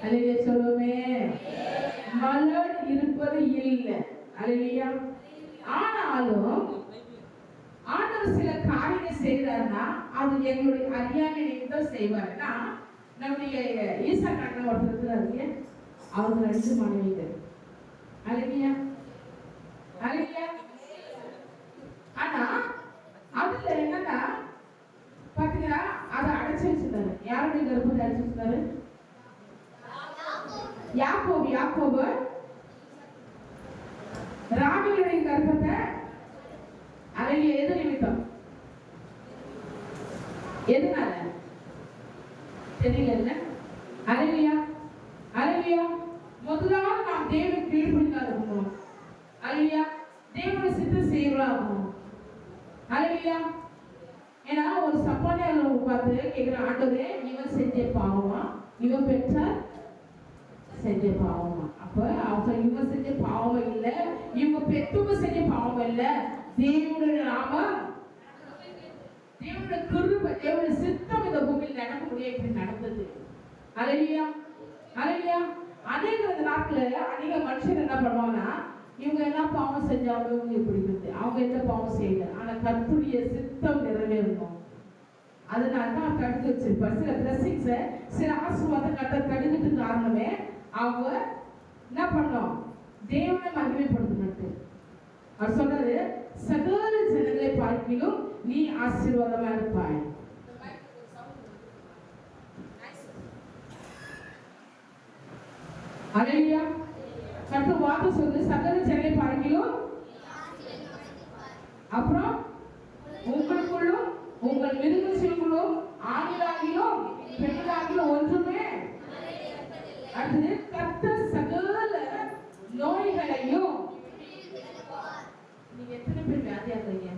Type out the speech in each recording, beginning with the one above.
அல்லேலூயா சொல்லுமே. மலர் இருப்பது இல்லை. அல்லேலூயா. ஆனாலும் ஆண்டவர் சில காரியங்கள் செய்யறாருன்னா அது எங்களுடைய அறியாமை நிமித்தம் செய்வாருன்னா, நம்முடைய ஈசா கண்ணன் ஒருத்தர் இருக்கிறாரு, அவருக்கு 2 மனைவிகள். அல்லேலூயா அல்லேலூயா. ஆனா அதுல என்னன்னா பாத்தீங்கன்னா அதை அடைச்சு வச்சிருந்தாரு. யாருடைய கர்ப்பத்தை அடைச்சு வச்சிருந்தாரு? யாக்கோபு ராகேலுடைய கர்ப்பத்தை. அல்லேலூயா. எது நிமித்தம்? எதனால தெரியல. அல்லேலூயா அல்லேலூயா. முதலாவது நாம் தேவனுக்கு கீழ்ப்படிந்தா இருக்கணும். அல்லேலூயா. தேவனுடைய சித்தம் செய்யறாகணும். அல்லேலூயா. ஏன்னா ஒரு சப்பானியால பார்த்து கேட்கிற, ஆண்டவரே இவன் செஞ்ச பாவமா, இவன் பெற்ற செஞ்ச பாவமா? அப்ப அவங்க இவன் செஞ்ச பாவம் இல்ல, இவங்க பெற்றவங்க செஞ்ச பாவம் இல்ல, தேவனுடைய நாமம், தேவனுடைய கிருபை, தேவனுடைய சித்தம் இந்த பூமியில் நடக்க முடியாது. இப்படி நடந்தது. அல்லேலூயா அல்லேலூயா. அநேக நாட்கள் அநேக மனுஷன் என்ன பண்ணுவாங்கன்னா, இவங்க என்ன பாவம் செஞ்சாலும் இவங்க இப்படி இருக்கு, அவங்க எந்த பாவம் செய்யல, ஆனா கர்த்தருடைய சித்தம் நிறைவேறணும். அதனாலதான் தடுத்து வச்சிருப்பார். சில பிளஸிங்ஸை, சில ஆசீர்வாதம் தடுக்கிறதுக்கு காரணமே அவங்க என்ன பண்ணோம், தேவனை மகிமைப்படுத்தினது. அவர் சொல்றாரு, சகல ஜனங்களை பார்க்கிலும் நீ ஆசீர்வாதமா இருப்பாய். அல்லேலூயா. கர்த்தர் வாக்கு சொல்லு, சகல ஜனங்களை பார்க்கிலும், அப்புறம் உங்களுக்குள்ளும் உங்கள் மிருகங்களும் ஆண்களாகிலும் பெண்களாகிலும் ஒன்றுமே. அடுத்தது, கர்த்தர் சகல நோய்களையும். நீங்க எத்தனை பேர் வியாதியா இருக்கீங்க?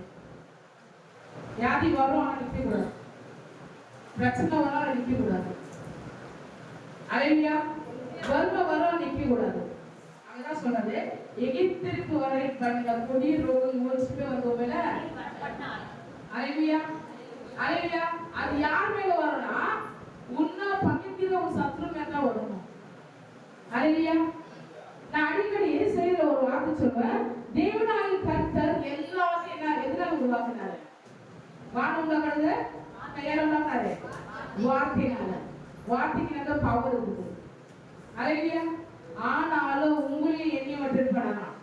வியாதி வரும், ஆனா நிக்க கூடாது. பிரச்சனை வரும், நிக்க கூடாது. அல்லேலூயா. வறுமை வரும், நிக்க கூடாது. அங்கதான் சொன்னது, எகிப்திற்கு வரை கண்ட கொடிய ரோகம் முடிச்சுட்டு வந்தோம்ல. அல்லேலூயா அல்லேலூயா. அது யார் மேல வரும்னா, உன்னை பகைக்கிற ஒரு சத்ரு மேல வரணும். அல்லேலூயா. நான் அடிக்கடி செய்யற ஒரு வார்த்தை சொல்வேன், தேவனாகிய கர்த்தர் எல்லாத்தையும் என்ன எதனால உருவாக்கினாரு? வானம் உண்டாக்குறது கையால உண்டாக்குனாரு? வார்த்தையினால. வார்த்தைக்கு நல்ல பவர் இருக்குது. அல்லேலூயா. ஆனாலும் உங்களையும் என்னையும் மட்டும் பண்ணலாம்.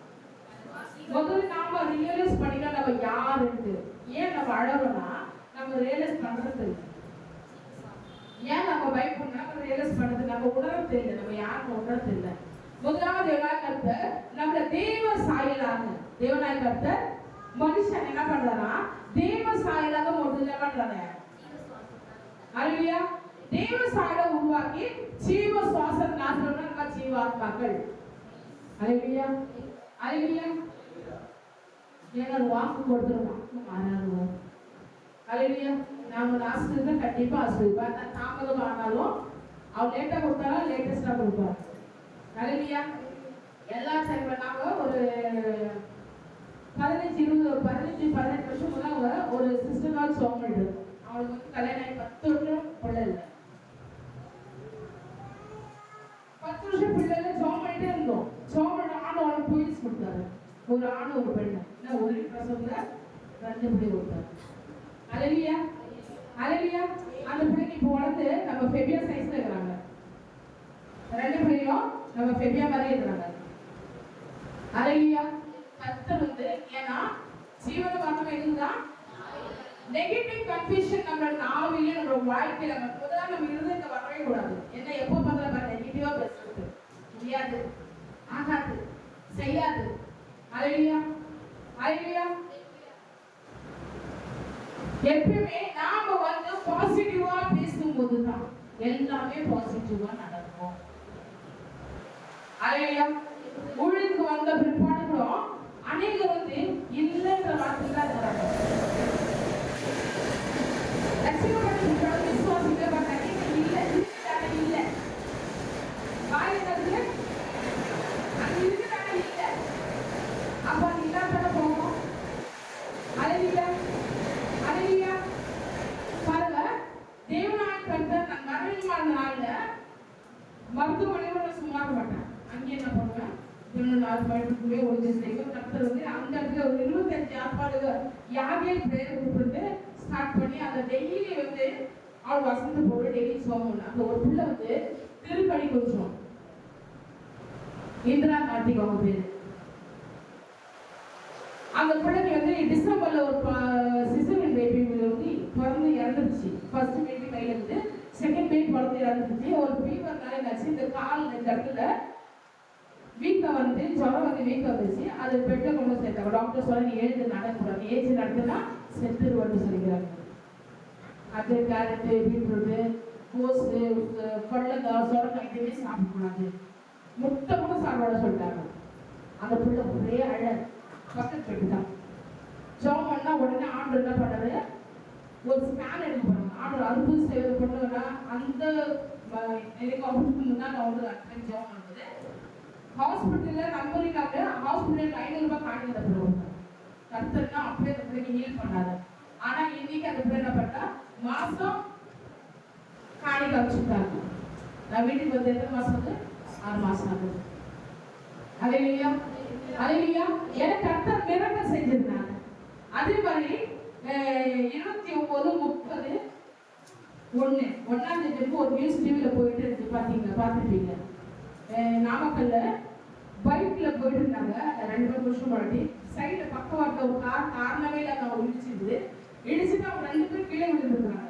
முதல்ல நாம ரியலைஸ் பண்ணிக்கலாம் நம்ம யாருன்னு. ஏன் நம்ம அழகோம்னா நம்ம ரியலைஸ் பண்றது இல்லை. ஏன் நம்ம பயப்படணும், நம்ம ரியலைஸ் பண்றது, நம்ம உணர்றது இல்லை, நம்ம யாருன்னு உணர்றது இல்லை. முதலாவது தேவனாய் கர்த்தர் நம்மள தேவ சாயலாக, தேவனாய் கர்த்தர் மனுஷன் என்ன பண்றாரா, தேவ சாயலாக என்ன பண்றாரு? அல்லேலூயா. தேவ சாயலை உருவாக்கி ஜீவ சுவாசம் நாசம்னா நம்ம ஜீவாத்மாக்கள். அல்லேலூயா அல்லேலூயா. ஏன்னா வாக்கு கொடுத்துருவோம், மாறாதுவோம். அல்லேலூயா. நாம ஆசிரியர் தான் கண்டிப்பா ஆசிரியர். தாமதம் ஆனாலும் அவர் லேட்டா கொடுத்தாலும் லேட்டஸ்டா கொடுப்பாரு. அல்லேலூயா. எல்லா நாம ஒரு 15-18 வருஷம் முன்னாடி ஒரு சிஸ்டர் சோமல்டு, அவளுக்கு வந்து கல்யாணம் ஆகி 10 வருஷம் பிள்ளை இல்லை. 10 வருஷம் பிள்ளை இல்லை, சோமல்டே இருந்தோம். சோமல்டு ஆண் அவளுக்கு போயிஸ் கொடுத்தாரு. ஒரு ஆண் ஒரு பெண்ணு, ஒரு பிரசவத்துல 2 பிள்ளை கொடுத்தாரு. அல்லேலூயா அல்லேலூயா. அந்த பிள்ளைக்கு இப்போ வளர்ந்து நம்ம ஃபெபியா சைஸ்ல இருக்கிறாங்க. 2 பிள்ளையும் நம்ம ஃபெபியா மாதிரி இருக்கிறாங்க. அல்லேலூயா. கர்த்தர் வந்து ஏன்னா ஜீவன வார்த்தை இருந்தா நெகட்டிவ் கன்ஃபியூஷன் நம்ம நாவிலே நம்ம வாழ்க்கையில முதல்ல நம்ம இருதயத்தை வரவே கூடாது. என்ன எப்போ பார்த்தாலும் நெகட்டிவா பேசுறது முடியாது, ஆகாது, செய்யாது. அல்லேலூயா அல்லேலூயா. எப்பவுமே நாம வந்து பாசிட்டிவா பேசும்போது தான் எல்லாமே பாசிட்டிவா நடக்கும். அல்லேலூயா. ஊழியத்துக்கு வந்த பிற்பாடு கூட அநேகர் வந்து இல்லைன்ற வார்த்தை தான் இருக்கிறாங்க. மருத்துவமனையோட சும்மா இருக்க மாட்டேன். அங்கே என்ன பண்ணுவேன், 24 மணிக்குள்ளே ஒழிஞ்சு செய்யும். கர்த்தர் வந்து அந்த இடத்துல ஒரு 25 ஆட்பாடுகள் யாகே பிரேயர் கூப்பிட்டு ஸ்டார்ட் பண்ணி அந்த டெய்லி வந்து அவள் வசந்த போட்டு டெய்லி சோமன். அந்த ஒரு பிள்ளை வந்து திருப்பணி கொஞ்சம் இந்திரா கார்த்திக் அவங்க பேரு. அந்த பிள்ளைக்கு வந்து டிசம்பர்ல ஒரு சிசரியன் பேபி வந்து பிறந்து இறந்துருச்சு. ஃபர்ஸ்ட் பேபி கையில இருந்து செகண்ட் பேபி பிறந்து இறந்துருச்சு. ஒரு ஃபீவர்னால என்னாச்சு, இந்த கால் இந்த இடத்துல வீக்கா வந்து ஜுரம் வந்து வீக்கா வந்துச்சு. அது பெட்டில் கொண்டு சேர்த்தாங்க. டாக்டர் சொல்ல நீ எழுந்து நடக்கூடாது, ஏஜ் நடக்குன்னா செத்துருவான்னு சொல்லிக்கிறாங்க. அது கேரட்டு, பீட்ரூட்டு, கோஸு, கொள்ளக்காய், சொரக்காய் எதுவுமே சாப்பிடக்கூடாது, முட்டை கூட சாப்பிட சொல்லிட்டாங்க. அந்த பிள்ளை ஒரே அழ பக்கத்து பெட்டு தான். ஜோம் பண்ணா உடனே ஆர்டர் என்ன பண்ணாரு, ஒரு ஸ்கேன் எடுக்க போறாங்க. ஆர்டர் அறுப்பு செய்வது பண்ணுன்னா அந்த எனக்கு ஆப்ரேஷன் தான் நான் வந்து ஜோம் பண்ணுறது. ஹாஸ்பிட்டலில் நம்பரிக்காக ஹாஸ்பிட்டல் 500 ரூபாய் காணிக்க தருவாங்க. கர்த்தர்னா அப்படியே அந்த பிள்ளைக்கு ஹீல் பண்ணாரு. ஆனா இன்னைக்கு அந்த பிள்ளை என்ன பண்ணா மாசம் காணிக்க வச்சுட்டாங்க. நான் வீட்டுக்கு வந்து எத்தனை மாசம் வந்து 6 மாசம் ஆகுது. அல்லேலூயா அல்லேலூயா. எனக்கு கர்த்தர் மிரக்கல் செஞ்சிருந்தாங்க. அதே மாதிரி 29/30/1 ஒரு நியூஸ் டிவியில் போயிட்டு இருந்து பார்த்துருப்பீங்க. நாமக்கல்ல பைக்ல போயிட்டு இருந்தாங்க 2 வருஷம் முன்னாடி. சைடுல பக்கவாட்டில் ஒரு காரணமே இல்லாத அவங்க இடிச்சிருது. இடிச்சுட்டு அவங்க 2 பேரும் கீழே விழுந்துருக்காங்க.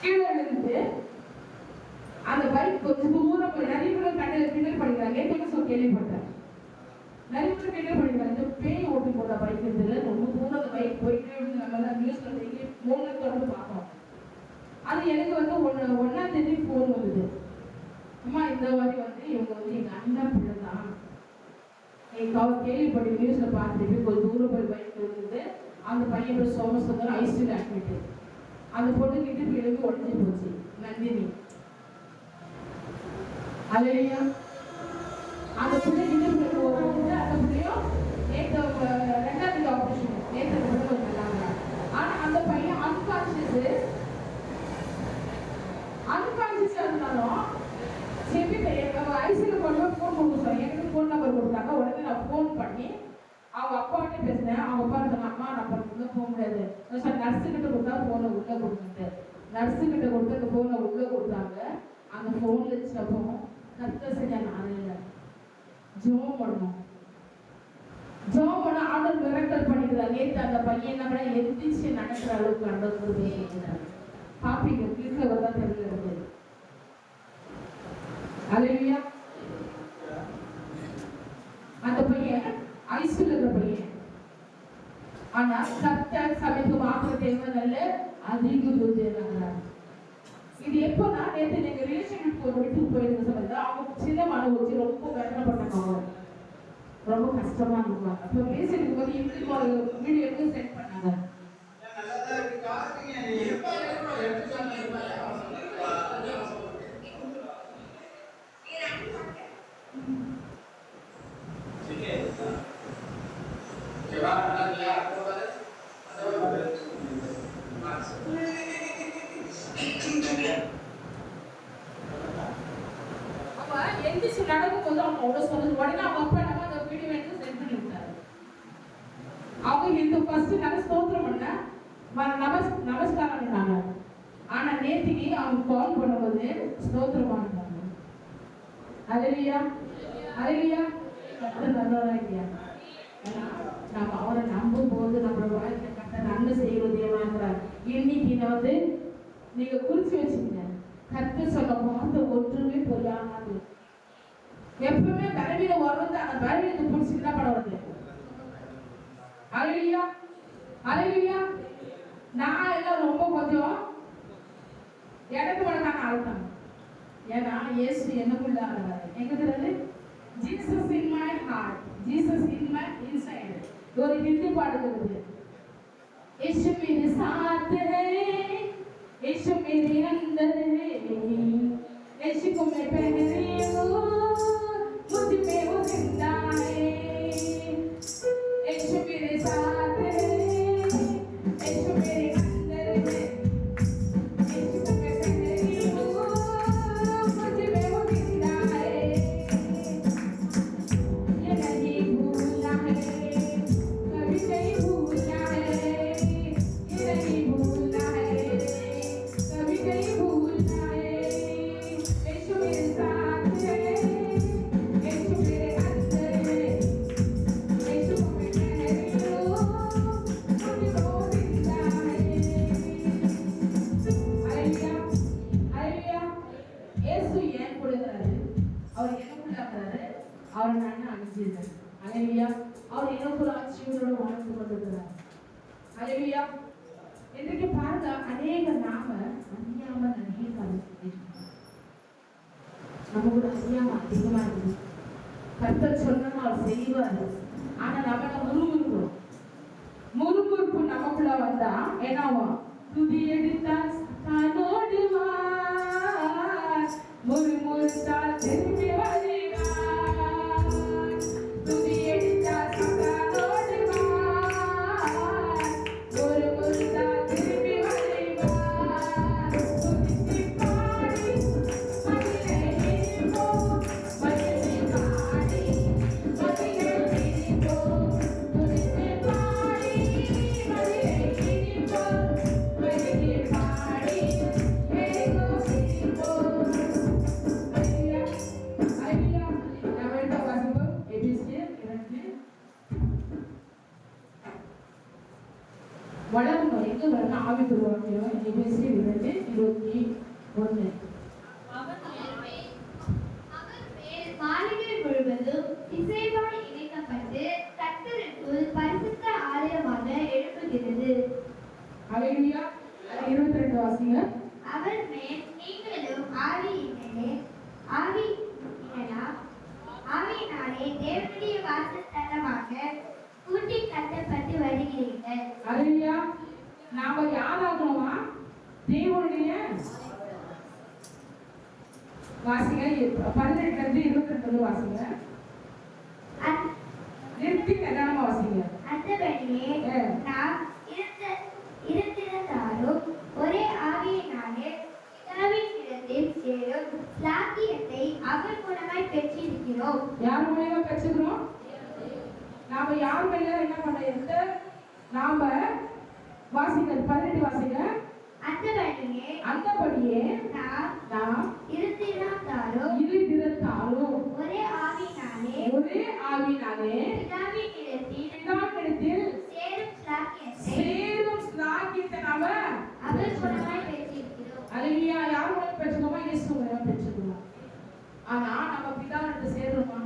கீழே விழுந்து அந்த பைக் கொஞ்சம் தூரம் போய் நிறைய பேர் கண்ணில் கிண்டல் பண்ணிக்கிறாங்க. ஏற்கனவே கேள்விப்பட்டேன், நிறைய பேர் கிண்டல் பண்ணிக்கிறாங்க. இந்த பேய் ஓட்டி போட்ட பைக் இருந்ததுல ரொம்ப தூரம் அந்த பைக் போயிட்டே இருந்து நம்ம நியூஸ்ல டெய்லி 3 தொடர்ந்து பார்ப்போம். அது எனக்கு வந்து 1ஆம் தேதி ஃபோன் வந்தது. அம்மா இந்த மாதிரி வந்து இவங்க வந்து எங்க அண்ணன் பிள்ளை தான், அவர் கேள்விப்பட்டு நியூஸ்ல பார்த்துட்டு கொஞ்சம் தூரம் போய் பைக் இருந்தது. அந்த பையன் பேர் சோமசுந்தர், ஐசியூல அட்மிட். அந்த பொண்ணு கிட்ட எழுதி உடஞ்சி போச்சு, நந்தினி. அல்லேலூயா. அந்த பிள்ளை கிட்ட வந்து அந்த பிள்ளையும் நேற்று 2ஆவது ஆப்ரேஷன் நேற்று பிள்ளை வந்தாங்க. ஆனா அந்த பையன் அன்கான்சியஸா இருந்தாலும் செபி ஐசியில் கொண்டு போய் ஃபோன் கொடுக்க சொன்னேன். எனக்கு ஃபோன் நம்பர் கொடுத்தாங்க. உடனே நான் ஃபோன் பண்ணி அவங்க அப்பாகிட்ட பேசினேன். அவங்க அப்பா இருந்தாங்க, அம்மா நம்பர் கொடுத்தா போக முடியாது சார், நர்ஸுக்கிட்ட கொடுத்தா ஃபோனை உள்ளே கொடுத்துட்டு நர்ஸுக்கிட்ட கொடுத்து அந்த ஃபோனை உள்ளே கொடுத்தாங்க. அந்த ஃபோனில் வச்சப்போ கர்த்தர் செஞ்ச நான் இல்லை, ஜோம் பண்ணணும். ஜோம் பண்ண ஆர்டர் மிரக்கல் பண்ணிக்கிறாங்க. நேற்று அந்த பையன் கூட எந்திரிச்சு நடக்கிற அளவுக்கு நடக்கிறது பாப்பீங்க. வீட்டில் வந்தா தெரிகிறது. அல்லேலூயா. அந்த பையன் ஐசியூல இருக்கிற பையன். ஆனா கர்த்தர் சபைக்கு மாத்திர தேவையில்ல, அதிக தூரம். இது எப்போனா நேற்று நீங்க ரிலேஷன்ஷிப் ஒரு வீட்டுக்கு போயிருந்த சமயத்தில் அவங்க சின்ன மன வச்சு ரொம்ப வேதனைப்பட்டாங்க, ரொம்ப கஷ்டமா இருப்பாங்க. அப்போ பேசிட்டு போது எங்களுக்கு ஒரு வீடியோ எடுத்து சென்ட் பண்ணாங்க. எந்திரிச்சு நடக்கும் போது அவங்க அவ்வளவு சொல்லுது. உடனே அவங்க அப்பா நம்ம அந்த வீடியோ எடுத்து சென்ட் பண்ணி விட்டாரு. அவங்க இந்த ஃபர்ஸ்ட் நல்ல ஸ்தோத்திரம் பண்ண நமஸ்காரம் பண்ணாங்க. ஆனா நேத்திக்கு அவங்க கால் பண்ணும்போது ஸ்தோத்திரம் பண்ணாங்க. அல்லேலூயா அல்லேலூயா. நல்லவராகியா நம்ம அவரை நம்பும் போது நம்மளோட வாழ்க்கை கட்ட நன்மை செய்கிற தேவனாகிறார். இன்னைக்கு இதை வந்து நீங்க குறிச்சு வச்சுக்கங்க. கர்த்தர் சொன்ன வார்த்தை ஒன்றுமே பொய்யாகாது. எப்பவுமே பலவீனம் வர்றது அந்த பலவீனத்தை பிடிச்சிட்டு தான் படம் வருது. அல்லேலூயா அல்லேலூயா. நான் எல்லாம் ரொம்ப கொஞ்சம் எனக்கு மனதான ஆழ்த்தாங்க. ஏன்னா இயேசு எனக்குள்ள ஆகிறாரு. எங்க தெரியாது, Jesus in my heart, Jesus in my inside. ஒரு ஹிந்தி பாடுகிறது, यीशु मेरे साथ है, यीशु मेरे अंदर है, यीशु को मैं पहन रही हूँ, मुझ में वो जिंदा है, यीशु मेरे साथ है, यीशु मेरे अंदर है, यीशु को मैं पहन रही हूँ, அவர் எனக்குள்ள இருக்கிறாரு, அவரை நான் அனுப்பிச்சிருக்கேன். அல்லேலூயா. அவர் எனக்குள்ள ஆட்சியோட வாழ்ந்து கொண்டிருக்கிறார். அல்லேலூயா. இன்றைக்கு பாருங்க, அநேக நாம அறியாம நிறைய காரியத்தை நம்ம கூட அறியாம அதிகமா இருக்கு. கர்த்தர் சொன்னா அவர் செய்வார். ஆனா நம்ம முறுமுறுக்கிறோம். முறுமுறுப்பு நமக்குள்ள வந்தா என்னாவும்? துதி எடுத்தால் ஓடுவார், முறுமுறுத்தால் திரும்பி வருவார். துதி எடுத்தால் ஓடுவார், முறுமுறுத்தால் திரும்பி வருவார். துதித்து பாடி மகிழ இருப்போம், மகிழ்ச்சி பாடி மகிழ இருப்போம். துதித்து பாடி மகிழ இருப்போம், மகிழ்ச்சி பாடி இருப்போம். அல்லேலூயா. அல்லேலூயா. நாம் எடுத்த வாசிப்போம். எபேசியர் 2 வளரணும். எங்க வரணும்? ஆவிக்குரிய வாக்கியம். எபேசியர் 2:21. அவர் மேல் மாளிகை முழுவதும் இசைவாய் இணைக்கப்பட்டு கர்த்தருக்குள் பரிசுத்த ஆலயமாக எழுப்புகிறது. அல்லேலூயா. 22 வாசிங்க. அவர் மேல் நீங்களும் ஆவியினாலே தேவனுடைய வாசஸ்தலமாக கூட்டி கட்டப்பட்டு வருகிறீர்கள். அல்லேலூயா. நாம யாராகணுமா? தேவனுடைய வாசிங்க. 18-22 வாசிங்க. நிறுத்தி நிதானமா வாசிங்க. அந்தபடியே நாம் இருந்திருந்தாலும் ஒரே ஆவியினாலே பிதாவின் இடத்தில் சேரும் ஸ்லாக்கியத்தை அவர் மூலமாய் பெற்றிருக்கிறோம். யார் மூலமா பெற்றுக்கிறோம்? நாம யார் மேல என்ன பண்ண இருந்த? நாம வாசிங்க. 18 வாசிங்க. அந்தபடியே நாம் இருந்திருந்தாலும் ஒரே ஆவியினாலே பிதாவினிடத்தில் சேரும் ஸ்லாக்கியத்தை நாம அவர் மூலமாய் பெற்றிருக்கிறோம். அல்லேலூயா. யார் மூலமா பெற்றுக்கோமா? இயேசு மூலமா பெற்றுக்கோமா? ஆனா நம்ம பிதாவினிடத்தில் சேருமா?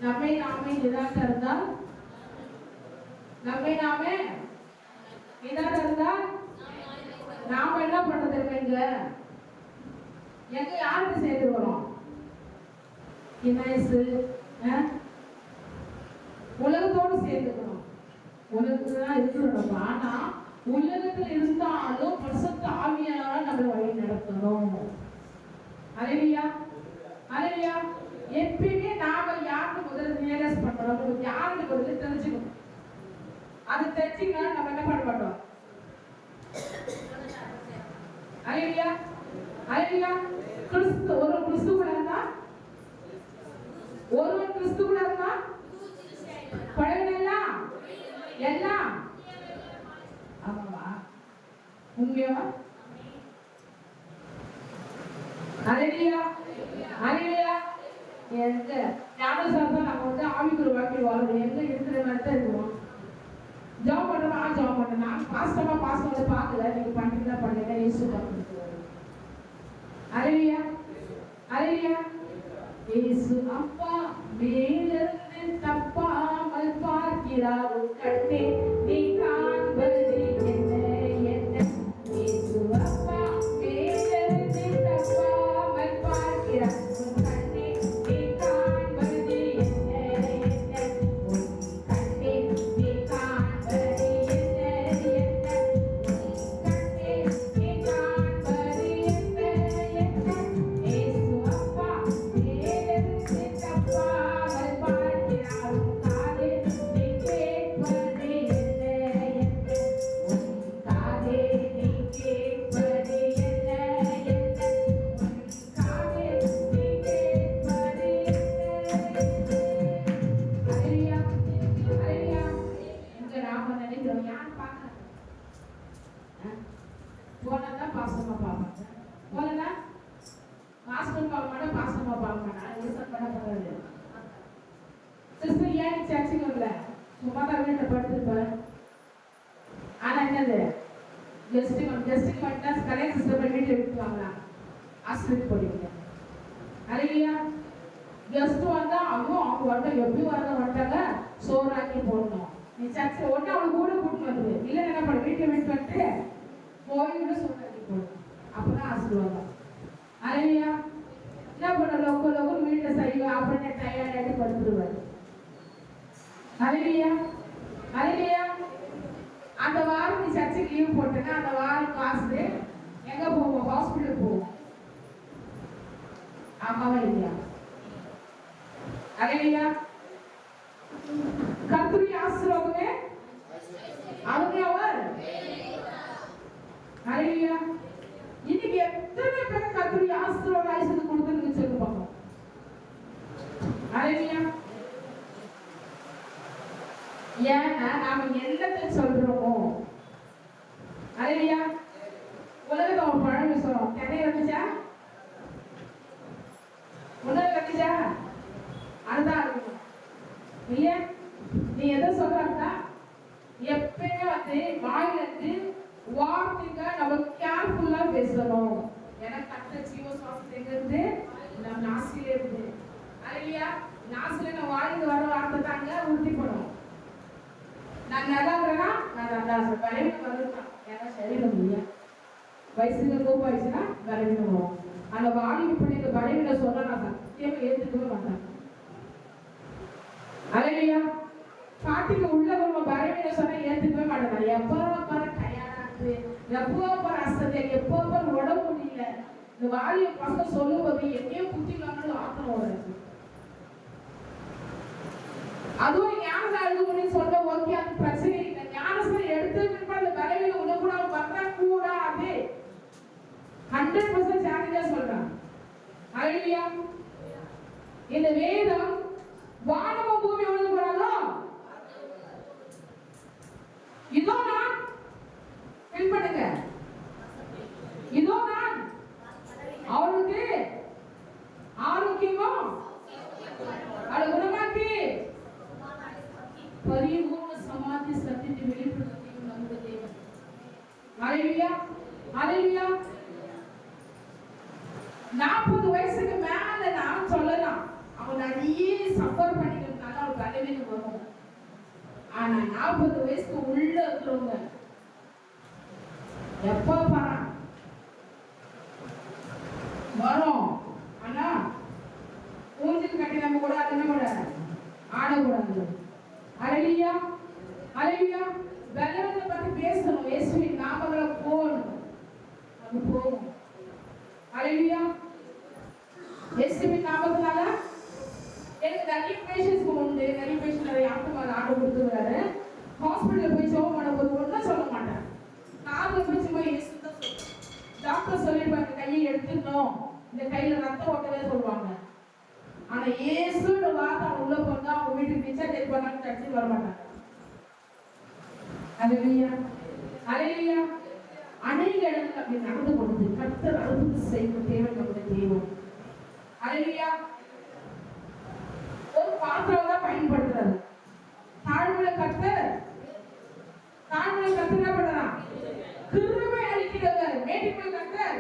நம்மை நாமே நிதானமா இருந்தால், நம்மை நாமே நிதானமா இருந்தால் நாம என்ன பண்றது? எங்க யாருக்கு சேர்த்து வரோம்? உலகத்தோடு சேர்ந்துக்கணும். உலகத்துல தான் இருக்கிறோம். ஆனா உலகத்துல இருந்தாலும் பரிசுத்த ஆவியானவர் நம்மளை வழி நடத்தணும். அல்லேலூயா. அல்லேலூயா. எப்பயுமே நாம யாருக்கு முதல்ல ரியலைஸ் பண்றோம், யாருக்கு முதல்ல தெரிஞ்சுக்கணும். அது தெரிஞ்சுக்கணும். நம்ம என்ன பண்ண மாட்டோம்? அல்லேலூயா. அல்லேலூயா. ஒருவன் கிறிஸ்துவுக்குள்ள இருந்தா பழகினா எல்லாம் ஆமாவா? உண்மையாவா? அல்லேலூயா. அல்லேலூயா. எங்க ஞானசாஸ்திரம் நம்ம வந்து ஆவிக்குரிய வாழ்க்கை வாழணும். எங்க இருக்கிற மாதிரி தான் இருக்குவோம். ஜாப் பண்றோமா? ஜாப் பண்ண நான் பாஸ்டமா வந்து பார்க்கல. நீங்க பண்ணீங்களா? பண்ணல. இயேசு பார்த்துருக்காரு. அல்லேலூயா. அல்லேலூயா. இயேசு அப்பா மேலிருந்து தப்பாமல் பார்க்கிறார். உன் கண்ணே நீ காண்பது என்ன? இயேசு அப்பா மேலிருந்து தப்பாமல் பார்க்கிறார். உன் கண்ணே நீ காண்பது என்ன? உன் கண்ணே நீ காண்பது என்ன? உன் கண்ணே நீ காண்பது என்ன? இயேசு அப்பா மேலிருந்து தப்பாமல் பார்க்கிறார். உன் காதே நீ கேட்பது என்ன? உன் காதே நீ கேட்பது என்ன? உன் காதே நீ கேட்பது என்ன? அல்லேலூயா. அல்லேலூயா. இங்க நாம நினைக்கிறோம், யார் பார்க்கறாங்க? போனா பாசமா பார்ப்பாங்க. போனா பாஸ்டர் பார்க்க மாட்டேன், பாசமா பார்க்க மாட்டேன். லிசன் பண்ண போறது. சிஸ்டர் ஏன் சர்ச்சுக்கு வரல? சும்மா தான் வீட்டில் படுத்துருப்பேன். ஆனா என்னது? கெஸ்ட்டுக்கு வந்துட்டா கல்யாண சிஸ்டர் வீட்டில் எடுத்துவாங்களா? ஆஸ்பத்திரிக்கு போடுவீங்க. அதுவும் அவங்க வரணும், எப்படி வரட்டாங்க, சோறாக்கி போடணும். நீ சர்ச்சை ஒன்று அவளுக்கு கூட கூட்டு வந்துடு, இல்லை என்ன பண்ண வீட்டை விட்டு வந்துட்டு போய் கூட சோறாக்கி போடணும். அப்பதான் ஆசீர்வாதம். அலையா என்ன பண்ண லோக்கு வீட்டில் செய்வேன், அப்புறம் டயர்டாகி படுத்துருவாரு. அலையா அலையா அந்த வாரம் நீ சர்ச்சைக்கு லீவ் போட்டேன்னா அந்த வாரம் காசு எங்க போவோம்? ஹாஸ்பிட்டலுக்கு போவோம். ஆமாவா இல்லையா? அலையா கர்த்தருடைய ஆசீர்வாதமே அவங்க அவர். அலையா இன்னைக்கு எத்தனை பேர் கர்த்தருடைய ஆசீர்வாதம் ஆசீர்வாதம் கொடுத்துன்னு சொல்லி பார்ப்போம். அலையா ஏன்னா நாம என்னத்தை சொல்றோமோ. அலையா உலகத்துல ஒரு பழம் சொல்றோம், தென்னை வந்துச்சா உணவு வந்துச்சா, அதுதான் இருக்கும் இல்லையா? நீ எதை சொல்றா எப்பயுமே வந்து வாயிலிருந்து வார்த்தைங்க நம்ம கேர்ஃபுல்லா பேசணும். ஏன்னா கட்ட ஜீவ சுவாசம் எங்க இருந்து? நம்ம நாசில இருந்து. இல்லையா? நாசில நம்ம வாயிலிருந்து வர வார்த்தை தாங்க உறுதிப்படும். நான் நல்லா இருக்கிறேன்னா நான் நல்லா விளைவிட்டு வந்துருக்கேன். ஏன்னா சரீரம் இல்லையா? வயசுல கோப்பம் ஆயிடுச்சுன்னா விளைவிடுவோம். அந்த வாலிப பிள்ளைங்க பலவீன சொன்னா நான் சத்தியமா ஏத்துக்கவே மாட்டேன். அலையா பாட்டிக்கு உள்ள ஒரு பலவீன சொன்னா ஏத்துக்கவே மாட்டேன். எப்போ பாரு டயர்டா இருக்கு, எப்போ பாரு அசதி, எப்போ பாரு உடம்பு முடியல. இந்த வாலிய பசங்க சொல்லும்போது எங்கேயோ குத்திக்கலாம்னு ஆத்திரம் வருது. அதுவும் ஞானசா எழுதுன்னு சொல்ல ஓகே, அது பிரச்சனை இல்லை. ஞானசா எடுத்து அந்த பலவீன உணவு கூட பண்ண கூடாது. 100% சாதியா சொல்றான். அல்லேலூயா. இந்த வேதம் வானமும் பூமி ஒழுங்கு போறாதோ இதோ நான் ஃபில் பண்ணுங்க. இதோ நான் அவருக்கு ஆரோக்கியமும் அது குணமாக்கி பரிபூர்ண சமாதி சத்தியத்தை வெளிப்படுத்தியும் நம்முடைய தேவன். அல்லேலூயா அல்லேலூயா. 40 வயசுக்கு மேல நான் சொல்லலாம் அவன் நிறைய சஃபர் பண்ணிக்கிறதுனால அவன் பலவீனம் வரும். ஆனா 40 வயசுக்கு உள்ள இருக்கிறவங்க எப்ப பாரு வரும். ஆனா மூஞ்சில் கட்டி நம்ம கூட என்ன கூட ஆடக்கூடாது. அல்லேலூயா அல்லேலூயா. பலவீனத்தை பத்தி பேசணும். இயேசுவின் நாமத்துல போகணும். அது போகும். அல்லேலூயா. இயேசுவின் நாமத்தினால எனக்கு நிறைய பேஷன்ஸ் உண்டு. நிறைய பேஷன் நிறைய ஆர்டர் கொடுத்துருக்காரு. ஹாஸ்பிட்டல் போய் ஜோம் பண்ணும்போது ஒன்றும் சொல்ல மாட்டேன். காதில் போய் சும்மா இயேசு தான் சொல்லுவேன். டாக்டர் சொல்லியிருப்பாங்க கையை எடுத்துக்கணும், இந்த கையில ரத்தம் ஓட்டவே சொல்லுவாங்க. ஆனா இயேசுன்னு வார்த்தை உள்ள போனா அவங்க வீட்டுக்கு டிஸ்சார்ஜ் பண்ணாங்க, தடுத்து வர மாட்டாங்க. அல்லேலூயா அல்லேலூயா. அநேக இடங்கள் அப்படி நடந்து கொண்டது. கர்த்தர் அற்புதம் செய்யும் தேவன் நம்முடைய தெய்வம். அல்லேலூயா. ஒரு பாத்திரம் தான் பயன்படுத்துறாரு. தாழ்வுல கர்த்தர் என்ன பண்றான்? கிருபை அளிக்கிறவர். மேட்டிக்குள்ள கர்த்தர்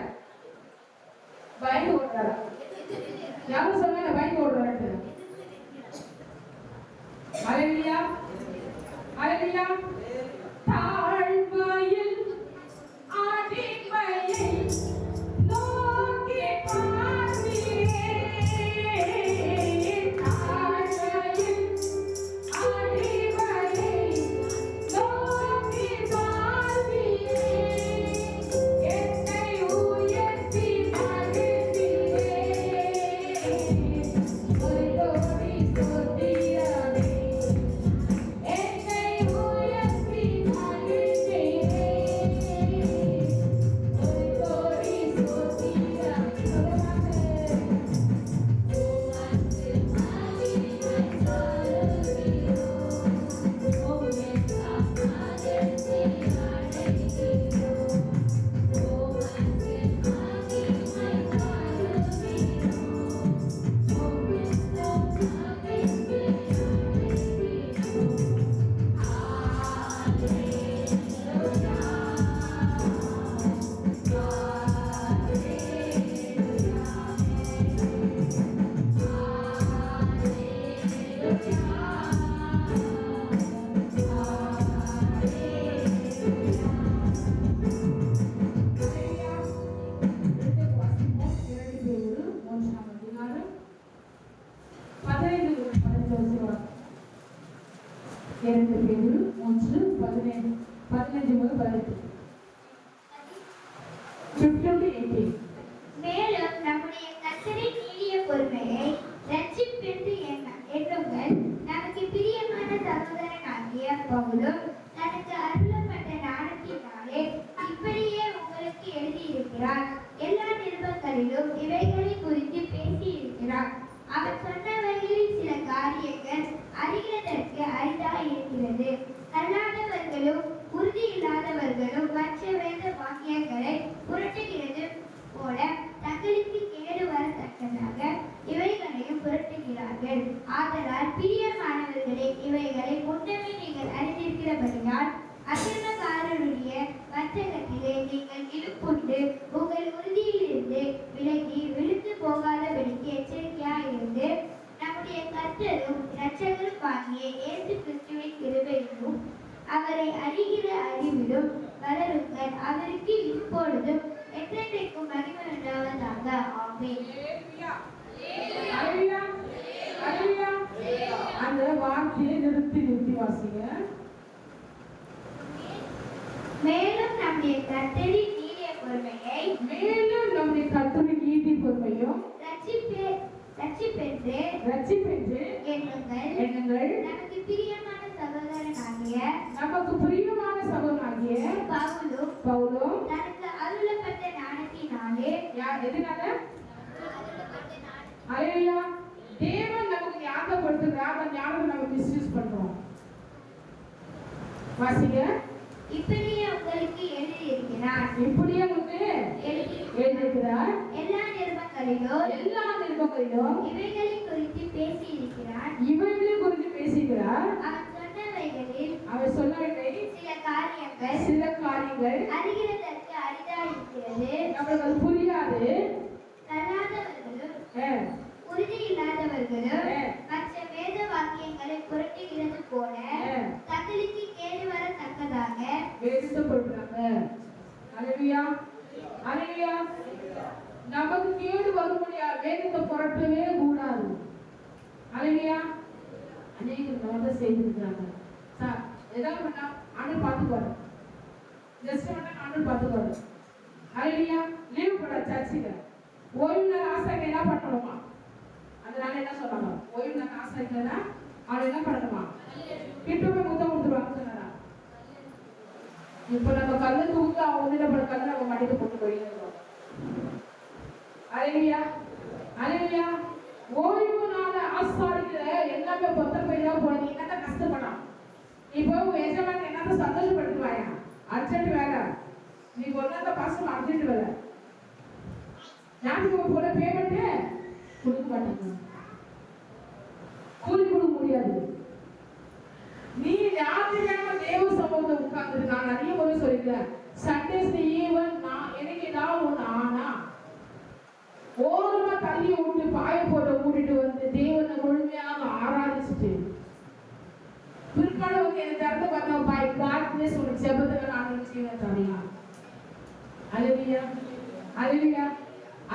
பயந்து ஓடுறாரா? யாரும் சொன்னாங்க பயந்து ஓடுறாரு. அல்லேலூயா அல்லேலூயா. தாழ்மையில் அடிமையை நோக்கி பார்க்கிறேன். தாழ்மையில் அடிமையை நோக்கி பார்க்கிறேன். என்னை உயர்த்தி மகிழ்கிறேன். ஒரு கோடி ஸ்தோத்திரமே. என்னை உயர்த்தி 18. மேலும் நம்முடைய கர்த்தரின் நீடிய பொறுமையை ரட்சிப்பென்று எண்ணுங்கள். நமக்கு பிரியமான சகோதரனாகிய பவுலும் தனக்கு அருளப்பட்ட ஞானத்தினாலே இப்படியே உங்களுக்கு எழுதியிருக்கிறார். எல்லா நிருபங்களிலும் இவைகளை குறித்து பேசியிருக்கிறார். அவர் சொன்னவைகளில் சில காரியங்கள் அறிகிறதற்கு அரிதாய் இருக்கிறது. கல்லாதவர்களும் உறுதி இல்லாதவர்களும் மற்ற வேத வாக்கியங்களை புரட்டுகிறது போல தங்களுக்கு கேடு வரத்தக்கதாக இவைகளையும் புரட்டுகிறார்கள். ஆதலால் பிரியமானவர்களே, இவைகளை முன்னமே நீங்கள் அறிந்திருக்கிறபடியால் அக்கிரமக்காரருடைய வஞ்சகத்திலே நீங்கள் இழுப்புண்டு உங்கள் உறுதியிலிருந்து விலகி விழுந்து போகாதபடிக்கு எச்சரிக்கையாயிருந்து நம்முடைய கர்த்தரும் இரட்சகருமாகிய இயேசு கிறிஸ்துவின் கிருபையிலும் அவரை அறிகிற அறிவிலும் வளருங்கள். அவருக்கு இப்பொழுதும் என்றென்றைக்கும் மகிமை உண்டாவதாக. ஆமென். அல்லேலூயா. அல்லேலூயா. அந்த வார்த்தையை நிறுத்தி வாசிங்க. மேலும் நம்முடைய கர்த்தரின் நீடிய பொறுமையை பொறுமையும் ரட்சிப்பென்று எண்ணுங்கள். நமக்கு பிரியமான சகோதரனாகிய பவுலும் தனக்கு அருளப்பட்ட ஞானத்தினாலே எதனால? அல்லேலூயா. தேவன் நமக்கு ஞானம் கொடுத்திருக்கிறார். அந்த ஞானத்தை நம்ம மிஸ்யூஸ் பண்றோம். வாசிங்க. இப்படியே உங்களுக்கு எழுதியிருக்கிறார். எல்லா நிருபங்களிலும் இவைகளை குறித்து பேசியிருக்கிறார். அவர் சொன்னவைகளில் சில காரியங்கள் அறிகிறதற்கு அரிதாயிருக்கிறது. நமக்கு அது புரியாது. கல்லாதவர்களும் உறுதி இல்லாதவர்களும் மற்ற வேத வாக்கியங்களை புரட்டுகிறது போல தங்களுக்கு கேடு வரத்தக்கதாக வேதத்தை போடுறாங்க. அல்லேலூயா. அல்லேலூயா. நமக்கு கேடு வரும்படியா வேதத்தை புரட்டவே கூடாது. அல்லேலூயா. அநேகர் வந்து செய்திருக்கிறாங்க. சார் ஏதாவது பண்ணா ஆண்டு பார்த்துக்கோங்க. ஜஸ்ட் பண்ணா ஆண்டு பார்த்துக்கோங்க. அல்லேலூயா. லீவ் போட சர்ச்சுக்கு ஓய்வு நாள் ஆசாரிக்கு என்ன பண்ணணுமா? அதனால என்ன சொல்றாங்க? ஓய்வு நாள் ஆசாரிக்கா அவன் என்ன பண்ணணுமா? கிட்ட போய் முத்தம் கொடுத்துருவாங்க சொன்னா. இப்ப நம்ம கல்லு தூக்க அவங்க என்ன கல்லு நம்ம மடிக்கு போட்டு போயிடுறோம். அல்லேலூயா. அல்லேலூயா. ஓய்வு நாள் ஆசாரிக்கிற எல்லாமே பொத்த பையா போனீங்க என்னத்த கஷ்டப்படலாம். இப்போ எஜமான் என்னத்த சந்தோஷப்படுத்துவாயா? அர்ஜென்ட் வேலை நீ ஒன்னாத பாசம் அர்ஜென்ட் வேலை ஞாபகம் போல பேமெண்ட் கொடுக்க மாட்டாங்க. கூலி கொடுக்க முடியாது. நீ ஞாபகம் தேவ சமூகத்தை உட்கார்ந்து நான் நிறைய முறை சொல்லிக்கிறேன். சண்டேஸ் ஈவன் நான் எனக்கு ஏதாவது ஒன்று ஆனா ஓரமா தள்ளி விட்டு பாய போட்ட கூட்டிட்டு வந்து தேவனை முழுமையாக ஆராதிச்சுட்டு பிற்கால வந்து எனக்கு திறந்து பார்த்தா பாய் காட்னஸ் உனக்கு செபத்துல நான் செய்வேன் தனியா. அல்லேலூயா. அல்லேலூயா.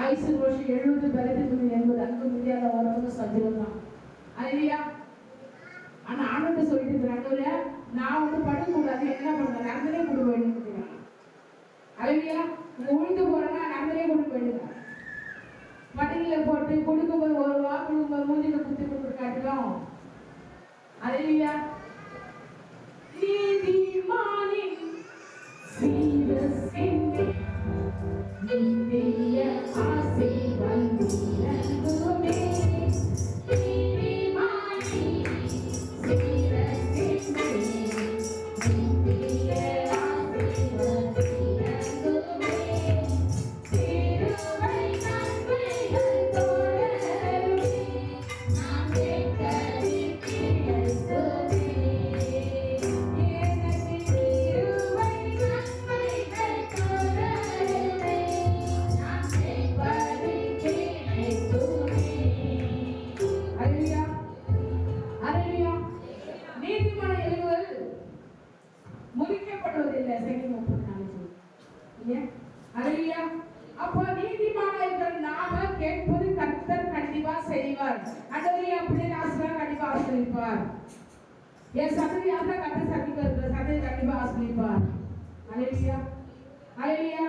ஆயுசு வருஷம் 70 பலத்துக்கு 80 அங்கு முடியாத வரவங்க சத்தியம் தான். அல்லேலூயா. ஆனா ஆனந்த சொல்லிட்டு இருக்கிறாங்க நான் வந்து படுக்கூடாது என்ன பண்றேன் நடந்தே கொண்டு போயிடுங்க. அல்லேலூயா. உழுந்து போறேன்னா நடந்தே கொண்டு போயிடுங்க. மடியில போட்டு கொடுக்கும்போது ஒரு வா கொடுக்கும்போது மூஞ்சில குத்தி கொடுத்து காட்டுறோம். அல்லேலூயா. நீதிமானின் சீரசென்னே நித்திய ஆசை வந்திரங்குமே. நீதிமானின் சீரசென்னே நித்திய ஆசை வந்திரங்குமே. திருவை நன்மைகள் தோழருமே நாம் கேட்கவே கிடைத்தோமே. அப்போ நீதிமான்கள் நாம கேட்பது கர்த்தர் கண்டிப்பா செய்வார். அடவே அப்படின்னு ஆசீர்வாதம் கண்டிப்பா ஆசீர்வதிப்பார். என் சந்ததியாக கர்த்தர் சந்ததி கண்டிப்பா ஆசீர்வதிப்பார். அல்லேலூயா. அல்லேலூயா.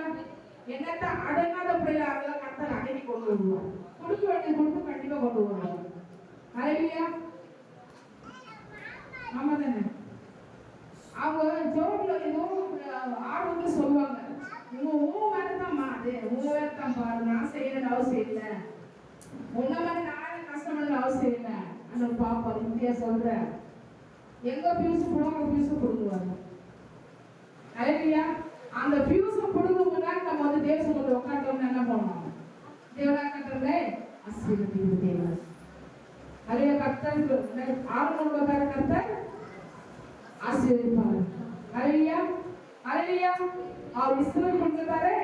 என்னத்த அடங்காத பிள்ளைல அதெல்லாம் கர்த்தர் அடக்கி கொண்டு வருவார். கொடுக்க வேண்டியது கொடுத்து கண்டிப்பா கொண்டு வருவார். ஹalleluya. ஆமா தானே. அவங்க ஜோப்ல ஏதோ ஆள் வந்து சொல்லுவாங்க, உன் வேலை தான்மா அது, உன் வேலை தான் பாரு, நான் செய்யணும்னு அவசியம் இல்லை, உன்ன மாதிரி நான் கஷ்டப்பட அவசியம் இல்லை. அந்த பாப்பா இந்தியா சொல்ற எங்க பியூஸ் போடுவாங்க, பியூஸ் கொடுக்குவாங்க. ஹalleluya. அந்த பியூஸ் கொடுக்கும்போது நம்ம வந்து தேவசத்துல உட்கார்ந்தோம்னா என்ன பண்ணுவோம்? தேவனா கட்டளை ஆசீர்வதிக்கிற தேவன். ஹalleluya. கர்த்தர் ஆரோனோட பேர கர்த்தர் ஆசீர்வதிப்பார். ஹalleluya. ஹalleluya. அவர் இஸ்ரவேல் பண்றாரே,